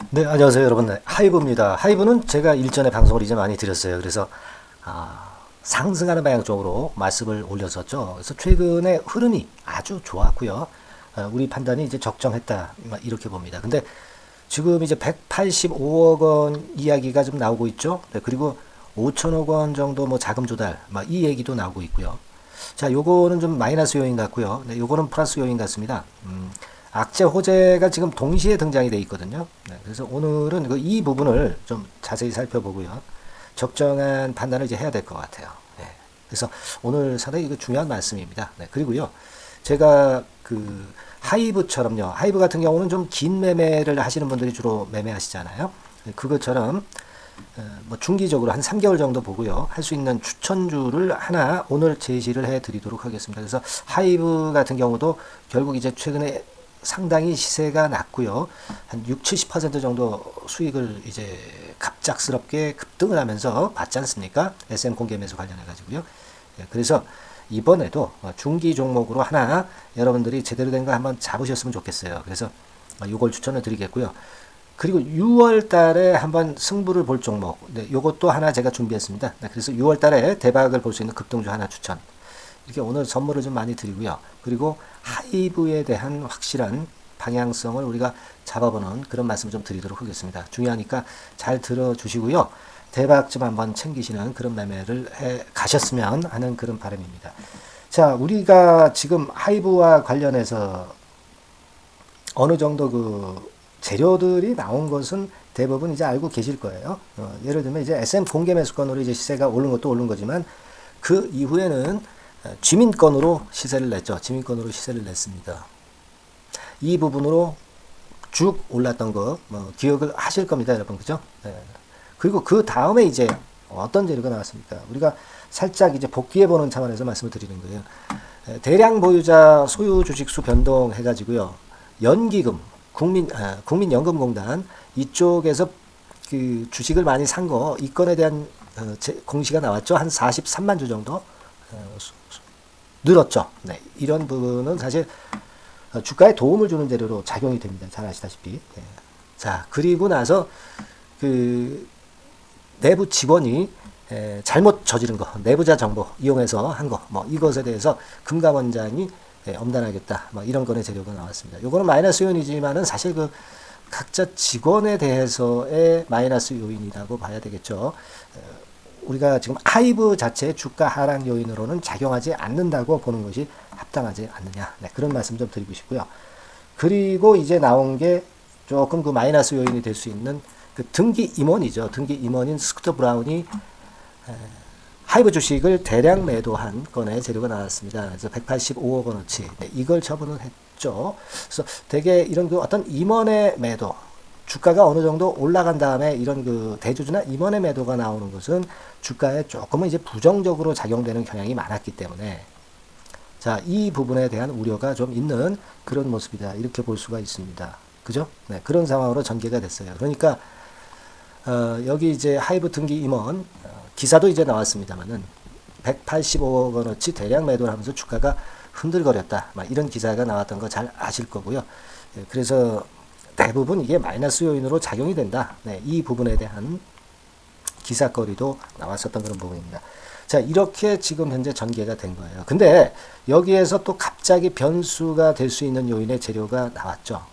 네, 안녕하세요, 여러분. 네, 하이브입니다. 하이브는 제가 일전에 방송을 이제 많이 드렸어요. 그래서 상승하는 방향 쪽으로 말씀을 올렸었죠. 그래서 최근에 흐름이 아주 좋았고요. 우리 판단이 이제 적정했다, 이렇게 봅니다. 근데 지금 이제 185억 원 이야기가 좀 나오고 있죠. 네, 그리고 5천억 원 정도 뭐 자금 조달, 이 얘기도 나오고 있고요. 자, 요거는 좀 마이너스 요인 같고요. 네, 요거는 플러스 요인 같습니다. 악재 호재가 지금 동시에 등장이 돼 있거든요. 네, 그래서 오늘은 이 부분을 좀 자세히 살펴보고요. 적정한 판단을 이제 해야 될 것 같아요. 네, 그래서 오늘 상당히 이거 중요한 말씀입니다. 네, 그리고요. 제가 그 하이브처럼요. 하이브 같은 경우는 좀 긴 매매를 하시는 분들이 주로 매매하시잖아요. 네, 그것처럼 뭐 중기적으로 한 3개월 정도 보고요. 할 수 있는 추천주를 하나 오늘 제시를 해 드리도록 하겠습니다. 그래서 하이브 같은 경우도 결국 이제 최근에 상당히 시세가 낮고요. 한 6, 70% 정도 수익을 이제 갑작스럽게 급등을 하면서 받지 않습니까? SM 공개 매수 관련해 가지고요. 그래서 이번에도 중기 종목으로 하나 여러분들이 제대로 된 거 한번 잡으셨으면 좋겠어요. 그래서 이걸 추천을 드리겠고요. 그리고 6월 달에 한번 승부를 볼 종목, 네, 요것도 하나 제가 준비했습니다. 네, 그래서 6월 달에 대박을 볼 수 있는 급등주 하나 추천. 이렇게 오늘 선물을 좀 많이 드리고요. 그리고 하이브에 대한 확실한 방향성을 우리가 잡아보는 그런 말씀 좀 드리도록 하겠습니다. 중요하니까 잘 들어주시고요. 대박 좀 한번 챙기시는 그런 매매를 해 가셨으면 하는 그런 바람입니다. 자, 우리가 지금 하이브와 관련해서 어느 정도 그 재료들이 나온 것은 대부분 이제 알고 계실 거예요. 예를 들면 이제 SM 공개 매수권으로 이제 시세가 오른 것도 오른 거지만 그 이후에는 지민권으로 시세를 냈죠. 지민권으로 시세를 냈습니다. 이 부분으로 쭉 올랐던 거 기억을 하실 겁니다, 여러분. 그죠? 네. 그리고 그 다음에 이제 어떤 재료가 나왔습니까? 우리가 살짝 이제 복귀해 보는 차원에서 말씀을 드리는 거예요. 대량 보유자 소유 주식수 변동 해가지고요. 연기금, 국민연금공단 이쪽에서 그 주식을 많이 산 거, 이 건에 대한 공시가 나왔죠. 한 43만 주 정도 늘었죠. 네, 이런 부분은 사실 주가에 도움을 주는 재료로 작용이 됩니다. 잘 아시다시피. 네. 자, 그리고 나서 그 내부 직원이 잘못 저지른 거, 내부자 정보 이용해서 한 거, 이것에 대해서 금감원장이 엄단하겠다, 이런 건의 재료가 나왔습니다. 요거는 마이너스 요인이지만은 사실 그 각자 직원에 대해서의 마이너스 요인이라고 봐야 되겠죠. 우리가 지금 하이브 자체의 주가 하락 요인으로는 작용하지 않는다고 보는 것이 합당하지 않느냐. 네, 그런 말씀 좀 드리고 싶고요. 그리고 이제 나온 게 조금 그 마이너스 요인이 될 수 있는 그 등기 임원이죠. 등기 임원인 스쿠터 브라운이 하이브 주식을 대량 매도한 건의 재료가 나왔습니다. 그래서 185억 원어치. 네, 이걸 처분을 했죠. 그래서 되게 이런 그 어떤 임원의 매도, 주가가 어느 정도 올라간 다음에 이런 그 대주주나 임원의 매도가 나오는 것은 주가에 조금은 이제 부정적으로 작용되는 경향이 많았기 때문에 자, 이 부분에 대한 우려가 좀 있는 그런 모습이다. 이렇게 볼 수가 있습니다. 그죠? 네, 그런 상황으로 전개가 됐어요. 그러니까 여기 이제 하이브 등기 임원 기사도 이제 나왔습니다만은 185억 원어치 대량 매도를 하면서 주가가 흔들거렸다. 이런 기사가 나왔던 거 잘 아실 거고요. 그래서 대부분 이게 마이너스 요인으로 작용이 된다. 네, 이 부분에 대한 기사거리도 나왔었던 그런 부분입니다. 자, 이렇게 지금 현재 전개가 된 거예요. 근데 여기에서 또 갑자기 변수가 될 수 있는 요인의 재료가 나왔죠.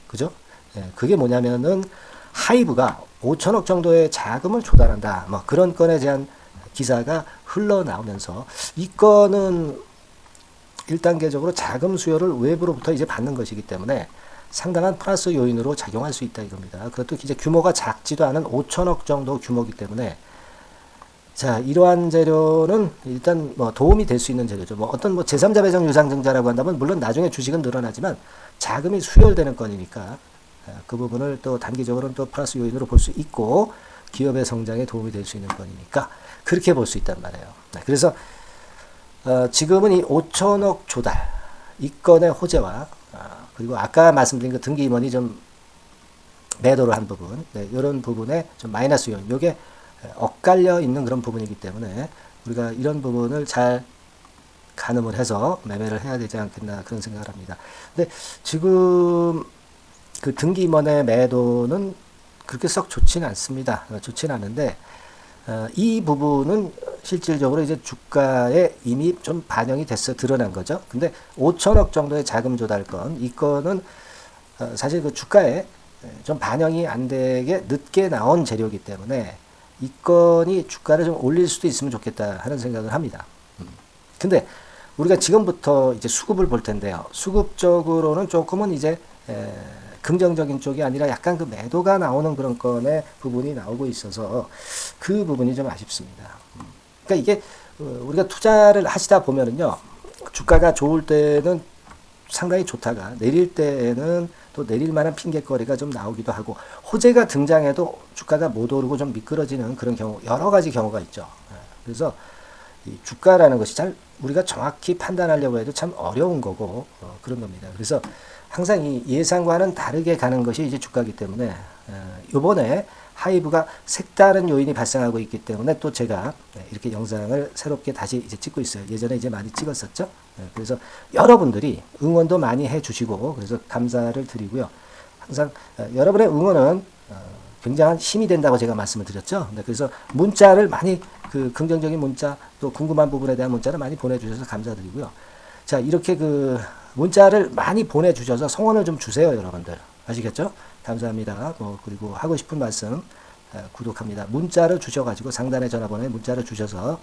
그죠? 네, 그게 뭐냐면은 하이브가 5천억 정도의 자금을 조달한다. 그런 건에 대한 기사가 흘러나오면서 이 건은 1단계적으로 자금 수요를 외부로부터 이제 받는 것이기 때문에 상당한 플러스 요인으로 작용할 수 있다 이겁니다. 그것도 이제 규모가 작지도 않은 5천억 정도 규모이기 때문에 자, 이러한 재료는 일단 도움이 될 수 있는 재료죠. 어떤 제3자 배정 유상증자라고 한다면 물론 나중에 주식은 늘어나지만 자금이 수혈되는 건이니까 그 부분을 또 단기적으로는 또 플러스 요인으로 볼 수 있고 기업의 성장에 도움이 될 수 있는 건이니까 그렇게 볼 수 있단 말이에요. 그래서 지금은 이 5천억 조달 이 건의 호재와 그리고 아까 말씀드린 그 등기 임원이 좀 매도를 한 부분, 네, 이런 부분에 좀 마이너스 요인, 이게 엇갈려 있는 그런 부분이기 때문에 우리가 이런 부분을 잘 가늠을 해서 매매를 해야 되지 않겠나 그런 생각을 합니다. 근데 지금 그 등기 임원의 매도는 그렇게 썩 좋지는 않습니다. 좋지는 않은데 이 부분은 실질적으로 이제 주가에 이미 좀 반영이 됐어 드러난 거죠. 근데 5천억 정도의 자금 조달건 이 건은 사실 그 주가에 좀 반영이 안 되게 늦게 나온 재료이기 때문에 이 건이 주가를 좀 올릴 수도 있으면 좋겠다 하는 생각을 합니다. 근데 우리가 지금부터 이제 수급을 볼 텐데요. 수급적으로는 조금은 이제 긍정적인 쪽이 아니라 약간 그 매도가 나오는 그런 건의 부분이 나오고 있어서 그 부분이 좀 아쉽습니다. 그러니까 이게 우리가 투자를 하시다 보면은요. 주가가 좋을 때는 상당히 좋다가 내릴 때에는 또 내릴 만한 핑계거리가 좀 나오기도 하고 호재가 등장해도 주가가 못 오르고 좀 미끄러지는 그런 경우 여러 가지 경우가 있죠. 그래서 이 주가라는 것이 잘 우리가 정확히 판단하려고 해도 참 어려운 거고 그런 겁니다. 그래서 항상 이 예상과는 다르게 가는 것이 이제 주가이기 때문에 요번에 하이브가 색다른 요인이 발생하고 있기 때문에 또 제가 이렇게 영상을 새롭게 다시 이제 찍고 있어요. 예전에 이제 많이 찍었었죠. 그래서 여러분들이 응원도 많이 해주시고 그래서 감사를 드리고요. 항상 여러분의 응원은 굉장한 힘이 된다고 제가 말씀을 드렸죠. 그래서 문자를 많이 그 긍정적인 문자 또 궁금한 부분에 대한 문자를 많이 보내주셔서 감사드리고요. 자 이렇게 그 문자를 많이 보내주셔서 성원을 좀 주세요, 여러분들. 아시겠죠? 감사합니다. 그리고 하고 싶은 말씀 구독합니다. 문자를 주셔가지고 상단의 전화번호에 문자를 주셔서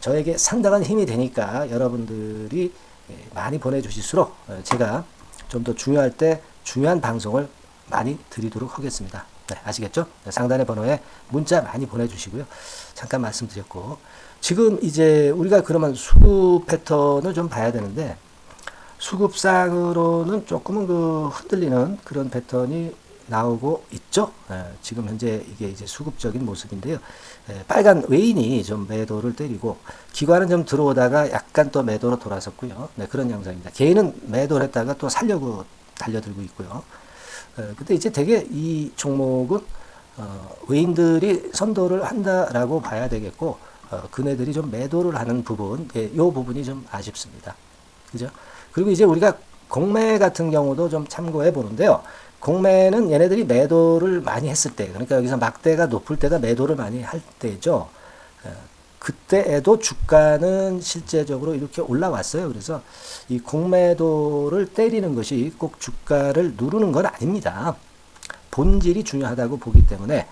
저에게 상당한 힘이 되니까 여러분들이 많이 보내주실수록 제가 좀 더 중요할 때 중요한 방송을 많이 드리도록 하겠습니다. 네, 아시겠죠? 상단의 번호에 문자 많이 보내주시고요. 잠깐 말씀드렸고 지금 이제 우리가 그러면 수급 패턴을 좀 봐야 되는데 수급상으로는 조금은 그 흔들리는 그런 패턴이 나오고 있죠. 지금 현재 이게 이제 수급적인 모습인데요. 빨간 외인이 좀 매도를 때리고 기관은 좀 들어오다가 약간 또 매도로 돌아섰고요. 네, 그런 양상입니다. 개인은 매도를 했다가 또 살려고 달려들고 있고요. 근데 이제 되게 이 종목은 외인들이 선도를 한다라고 봐야 되겠고 그네들이 좀 매도를 하는 부분, 이 부분이 좀 아쉽습니다. 그죠? 그리고 이제 우리가 공매 같은 경우도 좀 참고해 보는데요. 공매는 얘네들이 매도를 많이 했을 때, 그러니까 여기서 막대가 높을 때가 매도를 많이 할 때죠. 그때에도 주가는 실제적으로 이렇게 올라왔어요. 그래서 이 공매도를 때리는 것이 꼭 주가를 누르는 건 아닙니다. 본질이 중요하다고 보기 때문에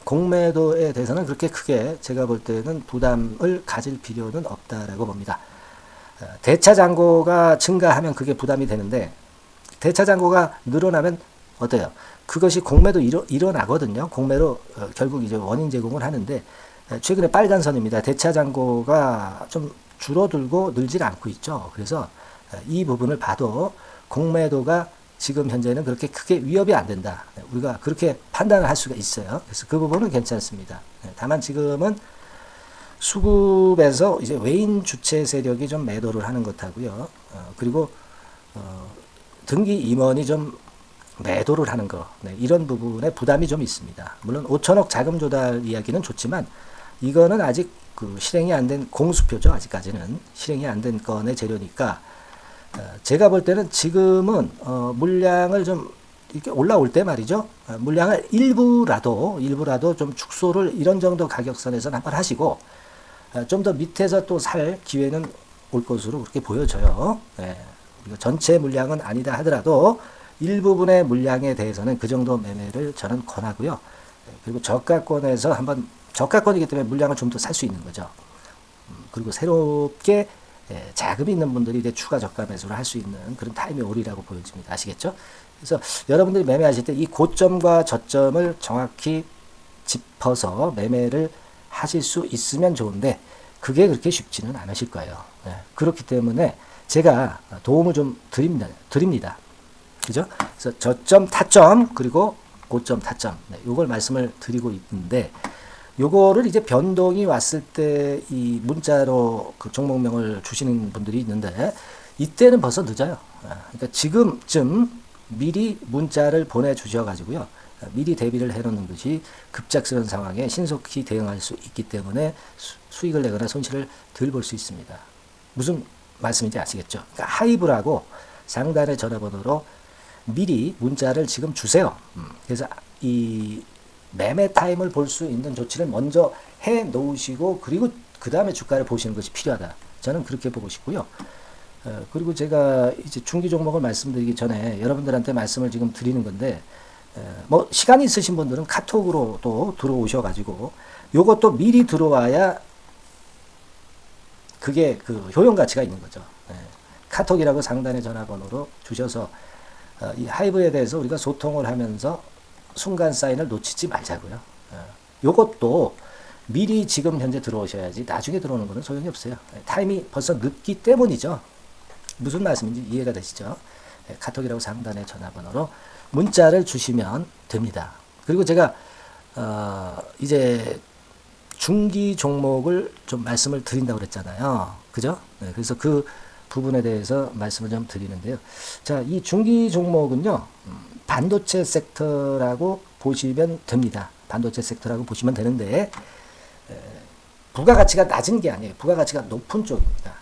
공매도에 대해서는 그렇게 크게 제가 볼 때는 부담을 가질 필요는 없다라고 봅니다. 대차 잔고가 증가하면 그게 부담이 되는데 대차 잔고가 늘어나면 어때요? 그것이 공매도 일어나거든요. 공매로 결국 이제 원인 제공을 하는데 최근에 빨간 선입니다. 대차 잔고가 좀 줄어들고 늘질 않고 있죠. 그래서 이 부분을 봐도 공매도가 지금 현재는 그렇게 크게 위협이 안 된다. 우리가 그렇게 판단을 할 수가 있어요. 그래서 그 부분은 괜찮습니다. 다만 지금은 수급에서 이제 외인 주체 세력이 좀 매도를 하는 것하고요. 그리고 등기 임원이 좀 매도를 하는 거, 이런 부분에 부담이 좀 있습니다. 물론 5천억 자금 조달 이야기는 좋지만 이거는 아직 그 실행이 안 된 공수표죠. 아직까지는 실행이 안 된 건의 재료니까 제가 볼 때는 지금은 물량을 좀 이렇게 올라올 때 말이죠. 물량을 일부라도 좀 축소를 이런 정도 가격선에서 한번 하시고 좀 더 밑에서 또 살 기회는 올 것으로 그렇게 보여져요. 전체 물량은 아니다 하더라도 일부분의 물량에 대해서는 그 정도 매매를 저는 권하고요. 그리고 저가권에서 한번 저가권이기 때문에 물량을 좀 더 살 수 있는 거죠. 그리고 새롭게 자금이 있는 분들이 이제 추가 저가 매수를 할 수 있는 그런 타임이 오리라고 보여집니다. 아시겠죠? 그래서 여러분들이 매매하실 때 이 고점과 저점을 정확히 짚어서 매매를 하실 수 있으면 좋은데 그게 그렇게 쉽지는 않으실 거예요. 그렇기 때문에 제가 도움을 좀 드립니다. 그죠? 그래서 저점, 타점, 그리고 고점, 타점. 요걸 말씀을 드리고 있는데 요거를 이제 변동이 왔을 때 이 문자로 그 종목명을 주시는 분들이 있는데 이때는 벌써 늦어요. 그러니까 지금쯤 미리 문자를 보내주셔 가지고요. 미리 대비를 해놓는 것이 급작스러운 상황에 신속히 대응할 수 있기 때문에 수익을 내거나 손실을 덜 볼 수 있습니다. 무슨 말씀인지 아시겠죠? 그러니까 하이브라고 상단의 전화번호로 미리 문자를 지금 주세요. 그래서 이 매매 타임을 볼 수 있는 조치를 먼저 해 놓으시고 그리고 그 다음에 주가를 보시는 것이 필요하다. 저는 그렇게 보고 싶고요. 그리고 제가 이제 중기 종목을 말씀드리기 전에 여러분들한테 말씀을 지금 드리는 건데, 뭐 시간이 있으신 분들은 카톡으로 또 들어오셔가지고 요것도 미리 들어와야 그게 그 효용 가치가 있는 거죠. 카톡이라고 상단의 전화번호로 주셔서 이 하이브에 대해서 우리가 소통을 하면서 순간 사인을 놓치지 말자고요. 요것도 미리 지금 현재 들어오셔야지 나중에 들어오는 거는 소용이 없어요. 타임이 벌써 늦기 때문이죠. 무슨 말씀인지 이해가 되시죠? 카톡이라고 상단의 전화번호로 문자를 주시면 됩니다. 그리고 제가 이제 중기 종목을 좀 말씀을 드린다고 그랬잖아요. 그죠? 네, 그래서 그 부분에 대해서 말씀을 좀 드리는데요. 자, 이 중기 종목은요, 반도체 섹터라고 보시면 됩니다. 반도체 섹터라고 보시면 되는데, 부가가치가 낮은 게 아니에요. 부가가치가 높은 쪽입니다.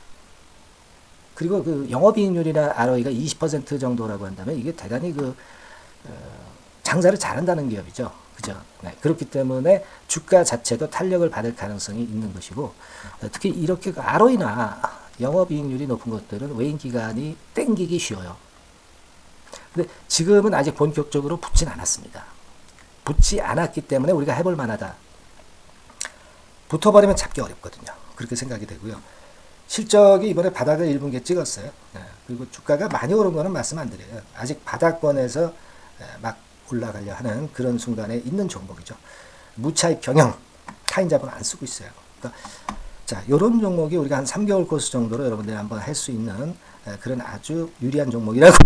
그리고 그 영업이익률이나 ROE가 20% 정도라고 한다면 이게 대단히 그 장사를 잘한다는 기업이죠. 그죠? 네, 그렇기 때문에 주가 자체도 탄력을 받을 가능성이 있는 것이고, 특히 이렇게 그 ROE나 영업이익률이 높은 것들은 외인 기관이 땡기기 쉬워요. 근데 지금은 아직 본격적으로 붙진 않았습니다. 붙지 않았기 때문에 우리가 해볼 만하다. 붙어버리면 잡기 어렵거든요. 그렇게 생각이 되고요. 실적이 이번에 바닥을 1분기에 찍었어요. 그리고 주가가 많이 오른 거는 말씀 안 드려요. 아직 바닥권에서 막 올라가려 하는 그런 순간에 있는 종목이죠. 무차익 경영, 타인 자본 안 쓰고 있어요. 그러니까 자, 요런 종목이 우리가 한 3개월 코스 정도로 여러분들이 한번 할 수 있는 그런 아주 유리한 종목이라고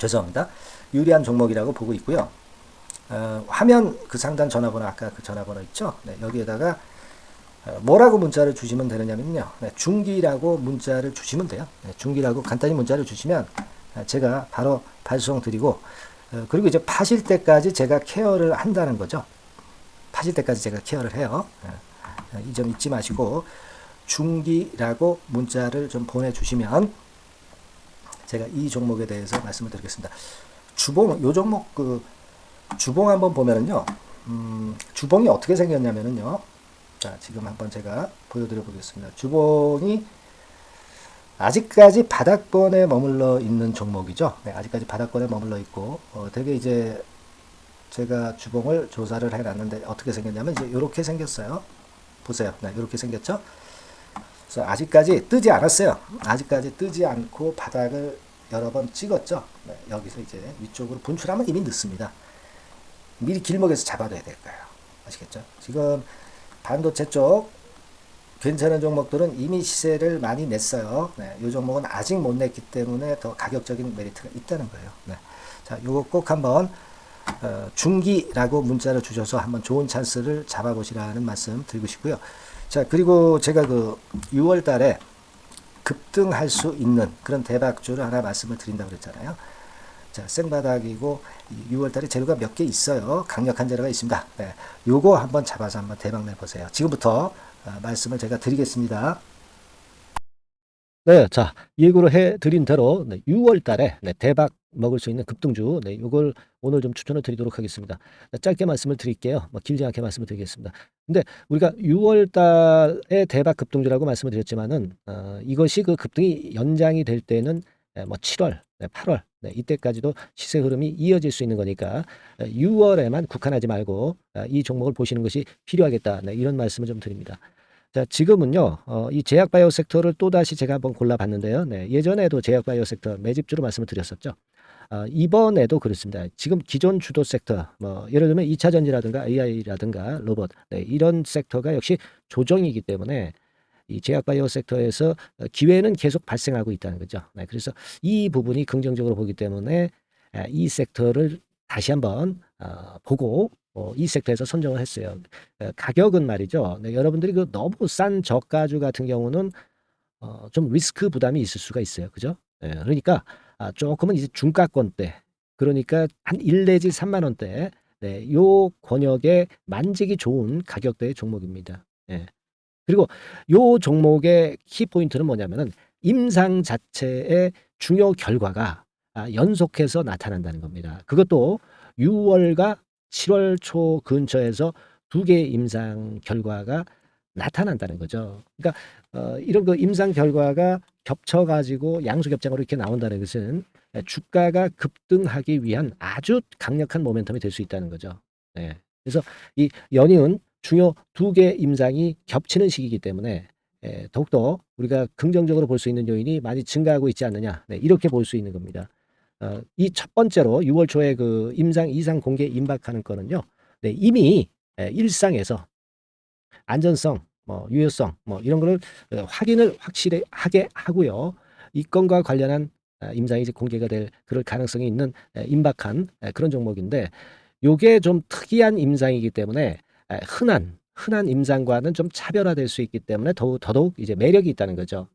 죄송합니다. 유리한 종목이라고 보고 있고요. 화면 그 상단 전화번호 아까 그 전화번호 있죠? 네, 여기에다가 뭐라고 문자를 주시면 되느냐면요. 네, 중기라고 문자를 주시면 돼요. 네, 중기라고 간단히 문자를 주시면 제가 바로 발송 드리고 그리고 이제 파실 때까지 제가 케어를 한다는 거죠. 파실 때까지 제가 케어를 해요. 이 점 잊지 마시고 중기라고 문자를 좀 보내주시면 제가 이 종목에 대해서 말씀을 드리겠습니다. 주봉, 요 종목 그 주봉 한번 보면은요. 주봉이 어떻게 생겼냐면은요. 자, 지금 한번 제가 보여드려 보겠습니다. 주봉이 아직까지 바닥권에 머물러 있는 종목이죠. 네, 아직까지 바닥권에 머물러 있고, 되게 이제 제가 주봉을 조사를 해놨는데 어떻게 생겼냐면 이제 이렇게 생겼어요. 보세요. 네, 이렇게 생겼죠. 그래서 아직까지 뜨지 않았어요. 아직까지 뜨지 않고 바닥을 여러 번 찍었죠. 네, 여기서 이제 위쪽으로 분출하면 이미 늦습니다. 미리 길목에서 잡아둬야 될 거예요. 아시겠죠? 지금 반도체 쪽 괜찮은 종목들은 이미 시세를 많이 냈어요. 네, 이 종목은 아직 못 냈기 때문에 더 가격적인 메리트가 있다는 거예요. 네. 자, 요거 꼭 한번 중기라고 문자를 주셔서 한번 좋은 찬스를 잡아보시라는 말씀 드리고 싶고요. 자, 그리고 제가 그 6월 달에 급등할 수 있는 그런 대박주를 하나 말씀을 드린다고 그랬잖아요. 자, 생바닥이고 6월 달에 재료가 몇 개 있어요. 강력한 재료가 있습니다. 네, 요거 한번 잡아서 한번 대박 내보세요. 지금부터 말씀을 제가 드리겠습니다. 네, 자, 예고를 해드린 대로 6월 달에 대박 먹을 수 있는 급등주, 이걸 오늘 좀 추천을 드리도록 하겠습니다. 짧게 말씀을 드릴게요. 뭐 길지 않게 말씀을 드리겠습니다. 근데 우리가 6월 달에 대박 급등주라고 말씀을 드렸지만은, 이것이 그 급등이 연장이 될 때는 뭐 7월, 8월, 이때까지도 시세 흐름이 이어질 수 있는 거니까 6월에만 국한하지 말고 이 종목을 보시는 것이 필요하겠다. 이런 말씀을 좀 드립니다. 자, 지금은요, 이 제약바이오 섹터를 또다시 제가 한번 골라봤는데요. 네, 예전에도 제약바이오 섹터 매집주로 말씀을 드렸었죠. 이번에도 그렇습니다. 지금 기존 주도 섹터, 뭐, 예를 들면 2차 전지라든가 AI라든가 로봇, 이런 섹터가 역시 조정이기 때문에 이 제약바이오 섹터에서 기회는 계속 발생하고 있다는 거죠. 네, 그래서 이 부분이 긍정적으로 보기 때문에 이 섹터를 다시 한번 보고 이 섹터에서 선정을 했어요. 가격은 말이죠. 네, 여러분들이 그 너무 싼 저가주 같은 경우는 좀 리스크 부담이 있을 수가 있어요. 그죠? 네, 그러니까 조금은 이제 중가권대, 그러니까 한 1 내지 3만 원대, 네, 요 권역에 만지기 좋은 가격대의 종목입니다. 네. 그리고 요 종목의 키포인트는 뭐냐면은 임상 자체의 중요 결과가 연속해서 나타난다는 겁니다. 그것도 6월과 7월 초 근처에서 두 개의 임상 결과가 나타난다는 거죠. 그러니까 이런 그 임상 결과가 겹쳐가지고 양수겹장으로 이렇게 나온다는 것은 주가가 급등하기 위한 아주 강력한 모멘텀이 될 수 있다는 거죠. 네. 그래서 이 연이은 중요 두 개 임상이 겹치는 시기이기 때문에 더욱더 우리가 긍정적으로 볼 수 있는 요인이 많이 증가하고 있지 않느냐. 네, 이렇게 볼 수 있는 겁니다. 이 첫 번째로 6월 초에 그 임상 이상 공개 임박하는 거는요. 네, 이미 일상에서 안전성, 뭐 유효성, 뭐 이런 거를 확인을 확실히 하게 하고요. 이 건과 관련한 임상이 이제 공개가 될 그럴 가능성이 있는 임박한 그런 종목인데 요게 좀 특이한 임상이기 때문에 흔한 임상과는 좀 차별화될 수 있기 때문에 더더욱 이제 매력이 있다는 거죠.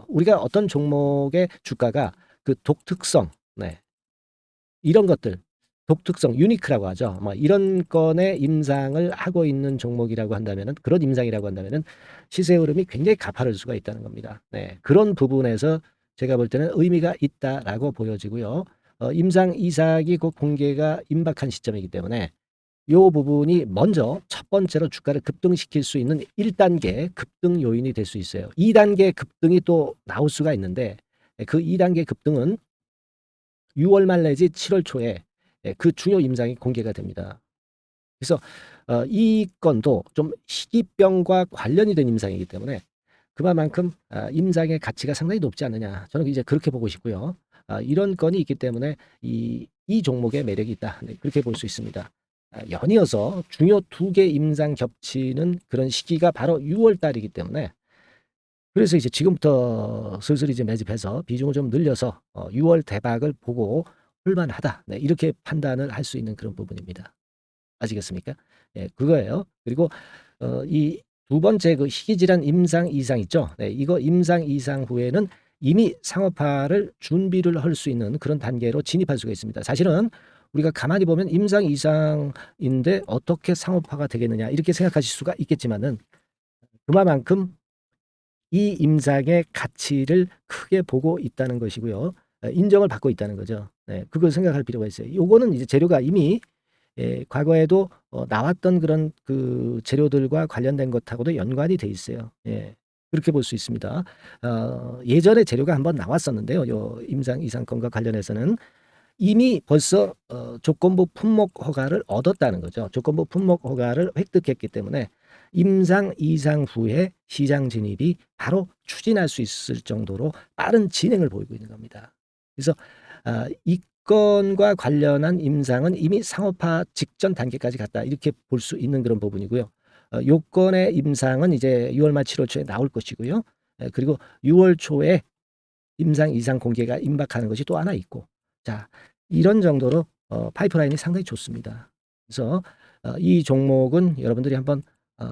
우리가 어떤 종목의 주가가 그 독특성, 네, 이런 것들, 독특성, 유니크라고 하죠. 뭐 이런 건의 임상을 하고 있는 종목이라고 한다면은 그런 임상이라고 한다면은 시세 흐름이 굉장히 가파를 수가 있다는 겁니다. 네, 그런 부분에서 제가 볼 때는 의미가 있다라고 보여지고요. 임상 이삭이 곧 공개가 임박한 시점이기 때문에 요 부분이 먼저 첫 번째로 주가를 급등시킬 수 있는 1단계 급등 요인이 될 수 있어요. 2단계 급등이 또 나올 수가 있는데 그 2단계 급등은 6월 말 내지 7월 초에 그 중요 임상이 공개가 됩니다. 그래서 이 건도 좀 희귀병과 관련이 된 임상이기 때문에 그만큼 임상의 가치가 상당히 높지 않느냐. 저는 이제 그렇게 보고 싶고요. 이런 건이 있기 때문에 이 종목의 매력이 있다. 네, 그렇게 볼 수 있습니다. 연이어서 중요 두 개 임상 겹치는 그런 시기가 바로 6월 달이기 때문에 그래서 이제 지금부터 슬슬 이제 매집해서 비중을 좀 늘려서 6월 대박을 보고 홀만하다. 네, 이렇게 판단을 할 수 있는 그런 부분입니다. 아시겠습니까? 예, 그거예요. 그리고 이 두 번째 그 희귀질환 임상 이상 있죠. 네, 이거 임상 이상 후에는 이미 상업화를 준비를 할 수 있는 그런 단계로 진입할 수가 있습니다. 사실은 우리가 가만히 보면 임상 이상인데 어떻게 상업화가 되겠느냐 이렇게 생각하실 수가 있겠지만은 그만큼 이 임상의 가치를 크게 보고 있다는 것이고요. 인정을 받고 있다는 거죠. 네, 그걸 생각할 필요가 있어요. 요거는 이제 재료가 이미 과거에도 나왔던 그런 그 재료들과 관련된 것하고도 연관이 돼 있어요. 예. 그렇게 볼 수 있습니다. 예전에 재료가 한번 나왔었는데요. 요 임상 이상권과 관련해서는 이미 벌써 조건부 품목 허가를 얻었다는 거죠. 조건부 품목 허가를 획득했기 때문에 임상 이상 후에 시장 진입이 바로 추진할 수 있을 정도로 빠른 진행을 보이고 있는 겁니다. 그래서 이 건과 관련한 임상은 이미 상업화 직전 단계까지 갔다 이렇게 볼 수 있는 그런 부분이고요. 요건의 임상은 이제 6월 말 7월 초에 나올 것이고요. 그리고 6월 초에 임상 이상 공개가 임박하는 것이 또 하나 있고 자 이런 정도로 파이프라인이 상당히 좋습니다. 그래서 이 종목은 여러분들이 한번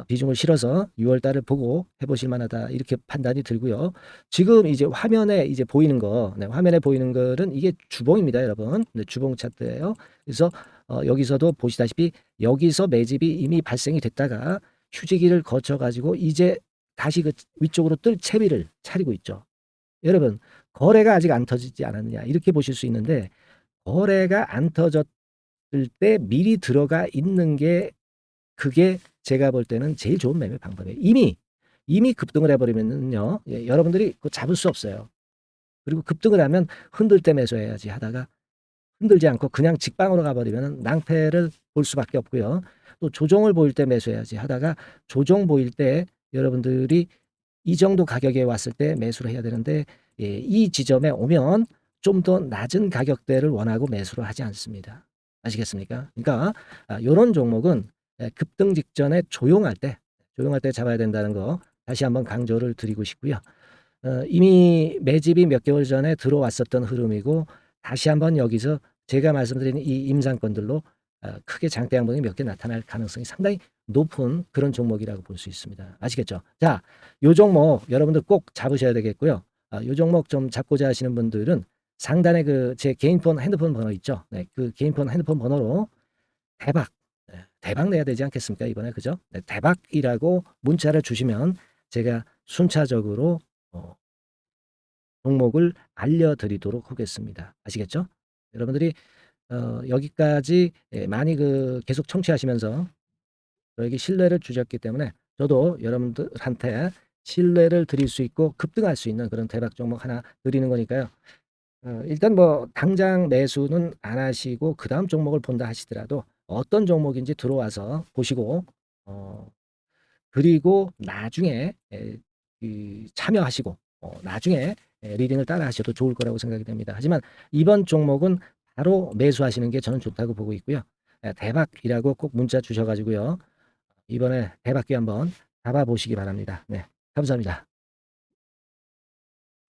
비중을 실어서 6월 달을 보고 해보실 만하다 이렇게 판단이 들고요. 지금 이제 화면에 이제 보이는 거, 네, 화면에 보이는 거는 이게 주봉입니다, 여러분. 네, 주봉 차트예요. 그래서 여기서도 보시다시피 여기서 매집이 이미 발생이 됐다가 휴지기를 거쳐 가지고 이제 다시 그 위쪽으로 뜰 채비를 차리고 있죠. 여러분 거래가 아직 안 터지지 않았느냐 이렇게 보실 수 있는데 거래가 안 터졌을 때 미리 들어가 있는 게 그게 제가 볼 때는 제일 좋은 매매 방법이에요. 이미 급등을 해버리면요 여러분들이 그거 잡을 수 없어요. 그리고 급등을 하면 흔들 때 매수해야지 하다가 흔들지 않고 그냥 직방으로 가버리면 낭패를 볼 수밖에 없고요. 또 조정을 보일 때 매수해야지 하다가 조정 보일 때 여러분들이 이 정도 가격에 왔을 때 매수를 해야 되는데 이 지점에 오면 좀 더 낮은 가격대를 원하고 매수를 하지 않습니다. 아시겠습니까? 그러니까 요런 종목은 급등 직전에 조용할 때 잡아야 된다는 거 다시 한번 강조를 드리고 싶고요. 이미 매집이 몇 개월 전에 들어왔었던 흐름이고 다시 한번 여기서 제가 말씀드린 이 임상권들로 크게 장대 양봉이 몇 개 나타날 가능성이 상당히 높은 그런 종목이라고 볼 수 있습니다. 아시겠죠? 자, 요 종목 여러분들 꼭 잡으셔야 되겠고요. 요 종목 좀 잡고자 하시는 분들은 상단에 그 제 개인폰 핸드폰 번호 있죠? 네, 그 개인폰 핸드폰 번호로 대박, 대박 내야 되지 않겠습니까? 이번에 그죠? 네, 대박이라고 문자를 주시면 제가 순차적으로 종목을 알려드리도록 하겠습니다. 아시겠죠? 여러분들이 여기까지 많이 계속 청취하시면서 저에게 신뢰를 주셨기 때문에 저도 여러분들한테 신뢰를 드릴 수 있고 급등할 수 있는 그런 대박 종목 하나 드리는 거니까요. 일단 뭐 당장 매수는 안 하시고 그 다음 종목을 본다 하시더라도 어떤 종목인지 들어와서 보시고 그리고 나중에 참여하시고 나중에 리딩을 따라 하셔도 좋을 거라고 생각이 됩니다. 하지만 이번 종목은 바로 매수하시는 게 저는 좋다고 보고 있고요. 대박이라고 꼭 문자 주셔가지고요. 이번에 대박기 한번 잡아보시기 바랍니다. 네, 감사합니다.